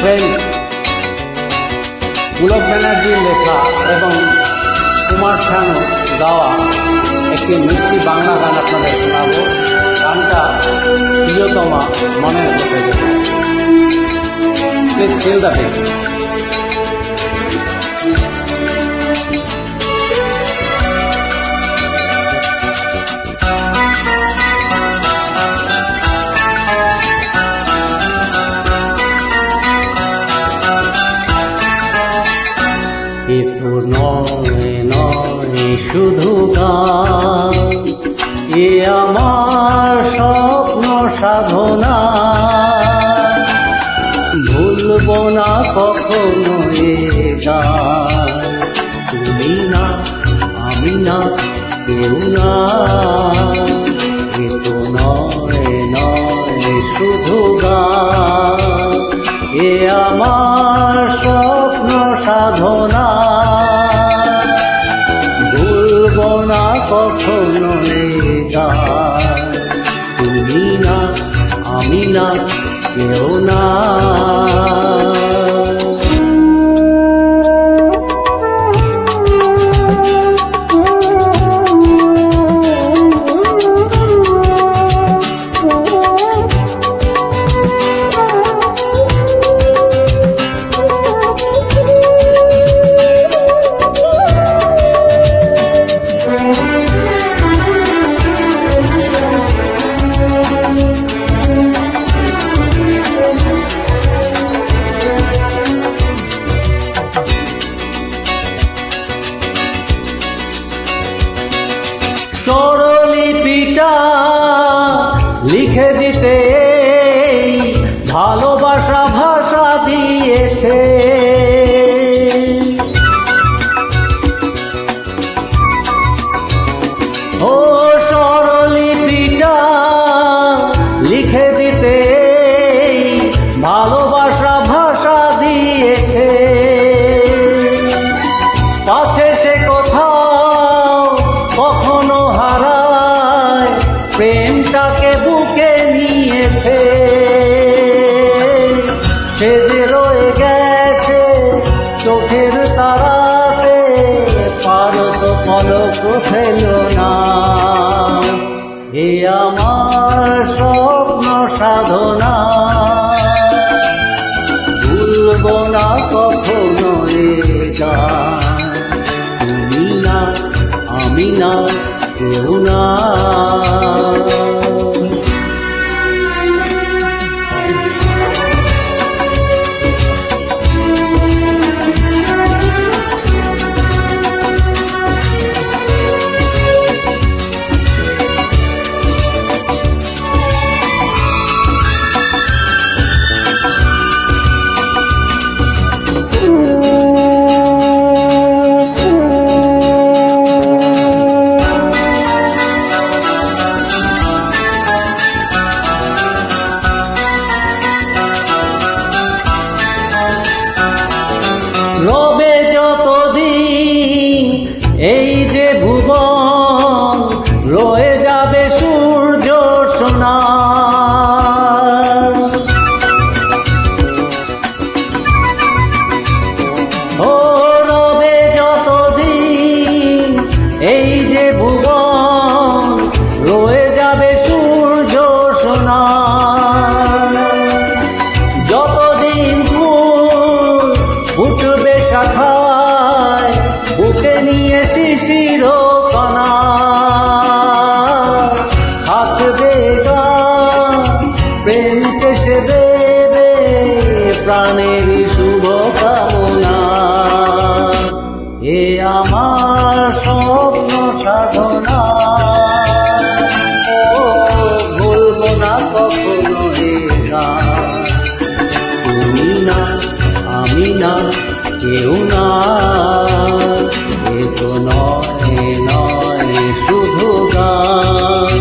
Friends, Pulak ব্যানার্জির লেখা এবং কুমার শানু গাওয়া একটি মিষ্টি বাংলা গান আপনাদের শোনাব। গানটা প্রিয়তমা মনের বসে গেছে। Please fill the beat. এ তো নয় নয় শুধু গান, এ আমার স্বপ্ন সাধনা। ভুলব না কখনো এ গান, তুমি না আমি না কেউ না। এ তো নয় নয় শুধু গান, এ আমার স্বপ্ন সাধনা। ভুলব না কখনো এ গান, তুমি না আমি না কেউ না। স্বরলিপিটা লিখে দিতে ভালোবাসা ভাষা দিয়েছে। ও স্বরলিপিটা লিখে দিতে ভালোবাসা ভাষা দিয়েছে। পাছে সে কোথাও কখনো হারায়, প্রেমটাকে বুকে নিয়েছে। সে যে রয়ে গেছে চোখের তারাতে, পারো তো পলক ফেল না। এ আমার স্বপ্ন সাধনা, ভুলব না কখনো এ গান, তুমি না আমি না কেউ না। রবে যতদিন এই যে ভুবন, রয়ে যাবে সূর্য সোনা। ও রবে যতদিন এই যে ভুবন, রয়ে যাবে সূর্য সোনা। যতদিন ফুল ফুটবে শাখায়, বুকে নিয়ে শিশির কণা। থাকবে গান প্রেমকে সে দেবে, প্রাণের শুভ কামনা। এ আমার স্বপ্ন সাধনা, ও ভুলব না কখনো এ গান, তুমি না আমি না কেউ না। এ তো নয় নয় শুধু গান,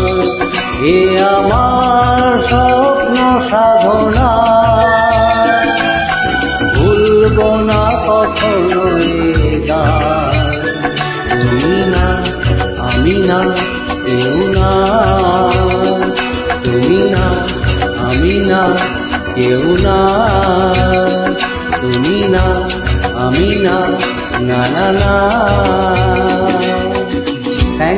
এ আমার স্বপ্ন সাধনা। ভুলব না কখনো এ গান, তুমি না আমি না কেউ না। তুমি না আমি না কেউ না, তুমি না, আমি না, না না না।